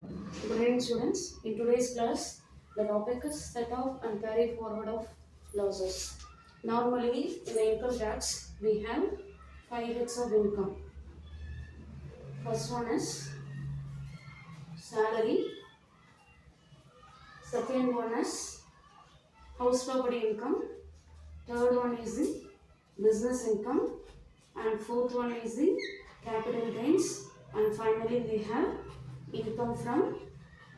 Good evening, students. In today's class, the topic is set off and carry forward of losses. Normally, in the income tax, we have five heads of income. First one is salary. Second one is house property income. Third one is the business income. And fourth one is the capital gains. And finally, we have income from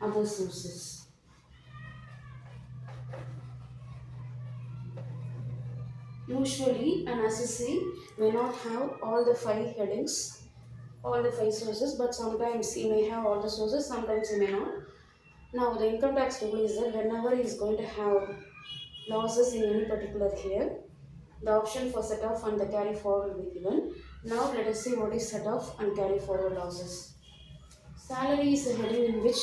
other sources. Usually, an assessee may not have all the five headings, all the five sources, but sometimes he may have all the sources, sometimes he may not. Now, the income tax rule is that whenever he is going to have losses in any particular year, the option for set off and the carry forward will be given. Now, let us see what is set off and carry forward losses. Salary is a heading in which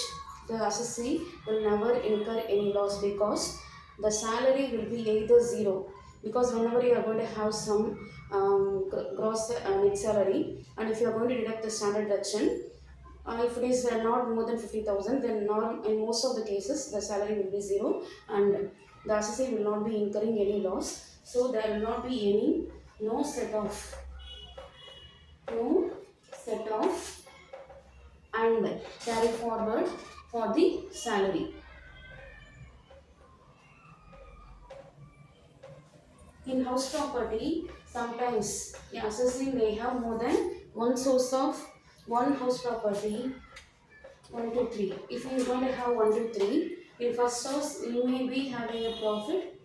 the assessee will never incur any loss because the salary will be either zero. Because whenever you are going to have some gross net salary, and if you are going to deduct the standard deduction, if it is not more than 50,000, then in most of the cases the salary will be zero and the assessee will not be incurring any loss. So there will not be any no set off, no set off and carry forward for the salary. In house property, sometimes the assessee may have more than one source of one house property, 1 to 3. If he is going to have 1 to 3, in first house he may be having a profit,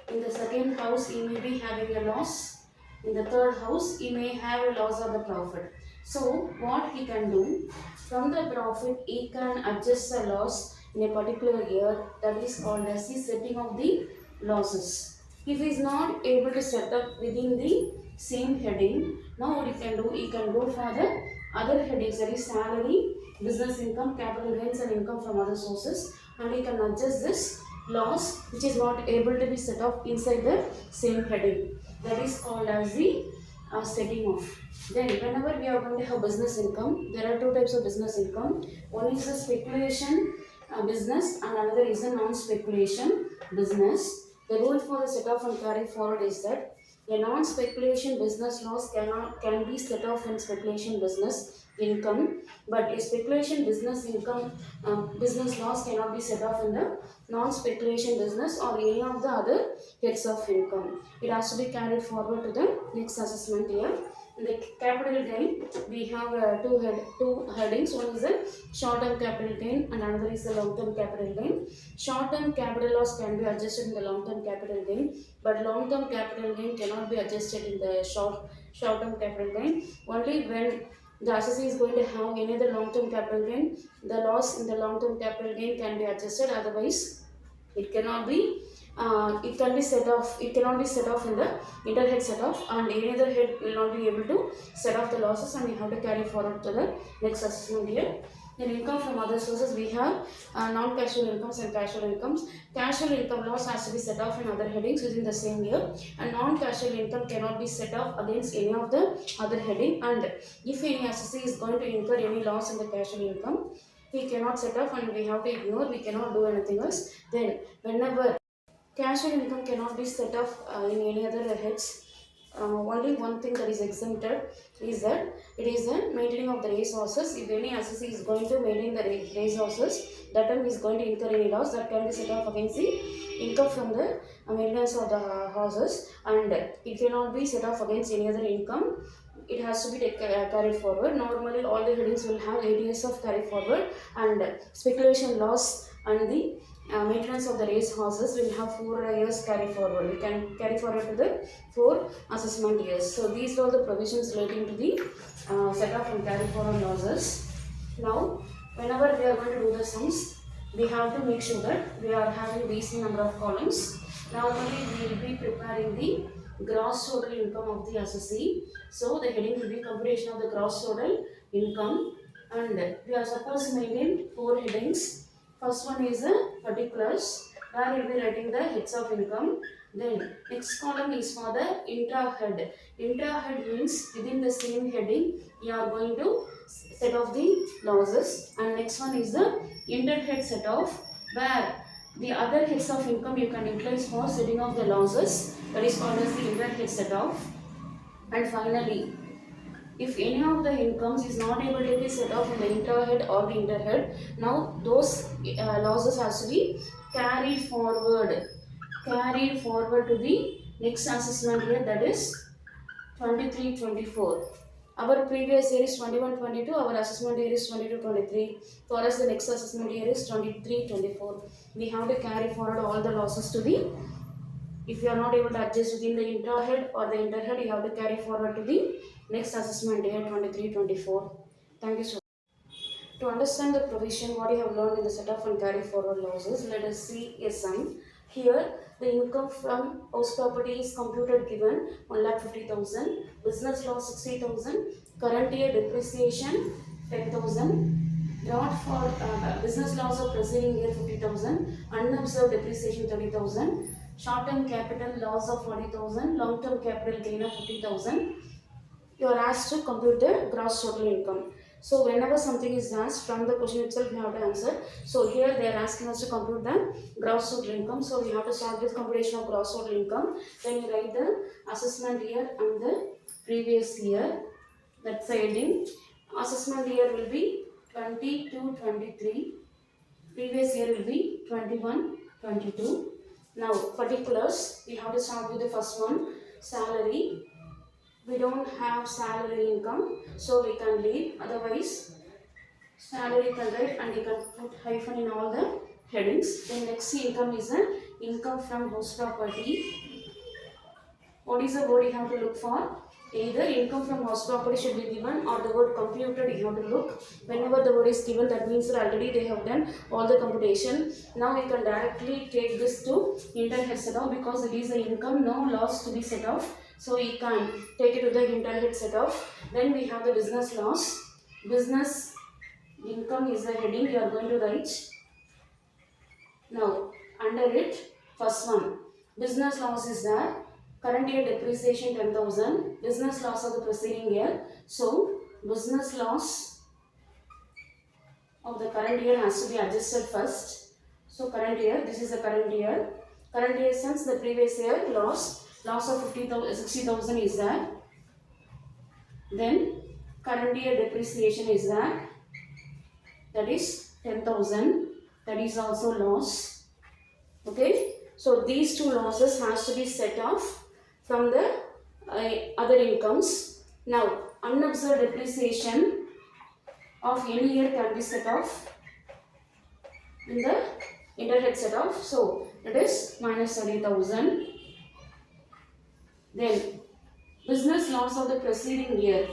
in the second house he may be having a loss, in the third house he may have a loss or the profit. So what he can do, from the profit he can adjust the loss in a particular year, that is called as the setting of the losses. If he is not able to set up within the same heading, now what he can do, he can go for the other headings, that is salary, business income, capital gains and income from other sources, and he can adjust this loss which is not able to be set off inside the same heading. That is called as the setting off. Then whenever we are going to have business income, there are two types of business income. One is a speculation business and another is a non-speculation business. The rule for the set off and carry forward is that a non-speculation business loss can be set off in speculation business income, but a speculation business income business loss cannot be set off in the non-speculation business or any of the other heads of income. It has to be carried forward to the next assessment year. In the capital gain, we have two headings. One is the short-term capital gain and another is the long-term capital gain. Short-term capital loss can be adjusted in the long-term capital gain, but long-term capital gain cannot be adjusted in the short-term capital gain. Only when the assessee is going to have any other long-term capital gain, the loss in the long-term capital gain can be adjusted. Otherwise, it cannot be. It can be set off. It cannot be set off in the interhead set off, and any other head will not be able to set off the losses, and we have to carry forward to the next assessment year. Then income from other sources, we have non-casual incomes and casual incomes. Casual income loss has to be set off in other headings within the same year, and non-casual income cannot be set off against any of the other heading. And if any assessee is going to incur any loss in the casual income, we cannot set off and we have to ignore. We cannot do anything else. Then whenever casual income cannot be set off in any other heads. Only one thing that is exempted is that it is the maintaining of the resources. If any assessee is going to maintain the resources, that time is going to incur any loss that can be set off against the income from the maintenance of the houses, and it cannot be set off against any other income. It has to be carried forward. Normally, all the headings will have 8 years of carry forward, and speculation loss and the maintenance of the race horses will have 4 years carry forward. We can carry forward to the 4 assessment years. So these are the provisions relating to the set off and carry forward losses. Now, whenever we are going to do the sums, we have to make sure that we are having these number of columns. Normally, we will be preparing the gross total income of the assessee. So the heading will be computation of the gross total income, and we are supposed to maintain 4 headings. First one is the particulars, where we will be writing the heads of income. Then next column is for the intra-head. Intra-head means within the same heading you are going to set off the losses, and next one is the inter-head set off, where the other heads of income you can utilize for setting off the losses, that is called as the inter-head set off. And finally, if any of the incomes is not able to be set off in the intra-head or the inter-head, now those losses has to be carried forward to the next assessment year, that is 23-24. Our previous year is 21-22, our assessment year is 22-23. For us, the next assessment year is 23-24. We have to carry forward all the losses to the, if you are not able to adjust within the intra-head or the inter-head, you have to carry forward to the next assessment year 23-24. Thank you so much. To understand the provision, what you have learned in the setup and carry forward losses, let us see a sum. Here, the income from house property is computed given 1,50,000, business loss 60,000, current year depreciation 10,000, brought for business loss of preceding year 50,000, unobserved depreciation 30,000, short-term capital loss of 40,000, long-term capital gain of 50,000. You are asked to compute the gross total income. So whenever something is asked from the question itself, you have to answer. So here they are asking us to compute the gross total income. So we have to start with computation of gross total income. Then you write the assessment year and the previous year. That's the heading. Assessment year will be 22-23. Previous year will be 21-22. Now particulars. We have to start with the first one. Salary. We don't have salary income, so we can leave. Otherwise, salary can write and you can put hyphen in all the headings. Then next income is the income from house property. What is the word you have to look for? Either income from house property should be given or the word computed you have to look. Whenever the word is given, that means that already they have done all the computation. Now we can directly take this to inter-head set off because it is the income, no loss to be set off. So we can take it to the inter-head set off. Then we have the business loss. Business income is the heading you are going to write. Now under it, first one, business loss is there. Current year depreciation 10,000. Business loss of the preceding year. So business loss of the current year has to be adjusted first. So current year, this is the current year. Current year since the previous year loss of 60,000 is there. Then current year depreciation is there. That is 10,000. That is also loss. Okay. So these two losses has to be set off from the other incomes. Now unobserved depreciation of any year can be set off in the inter-head set off. So it is minus 30,000. Then business loss of the preceding year.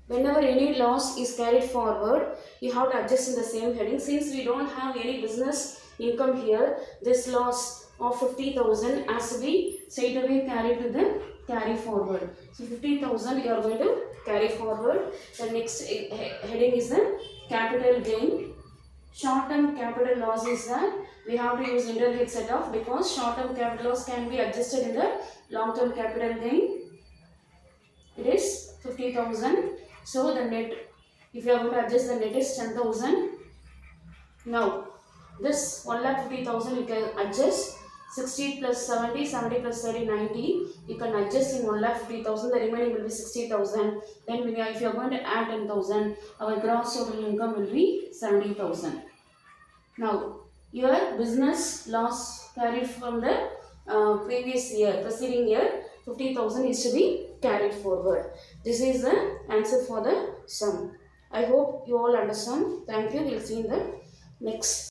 Whenever any loss is carried forward, you have to adjust in the same heading. Since we don't have any business income here, this loss of 50,000 has to be straight away carried to the carry forward. So 50,000 you are going to carry forward. The next heading is the capital gain. Short-term capital loss is that we have to use inter-head set off because short-term capital loss can be adjusted in the long-term capital gain. It is 50,000. So the net, if you are going to adjust, the net is 10,000. Now this 1,50,000 you can adjust 60 plus 70, 70 plus 30, 90. You can adjust in 1,50,000. The remaining will be 60,000. Then if you are going to add 10,000, our gross total income will be 70,000. Now your business loss carried from the previous year, preceding year, 50,000 is to be carried forward. This is the answer for the sum. I hope you all understand. Thank you. We'll see in the next.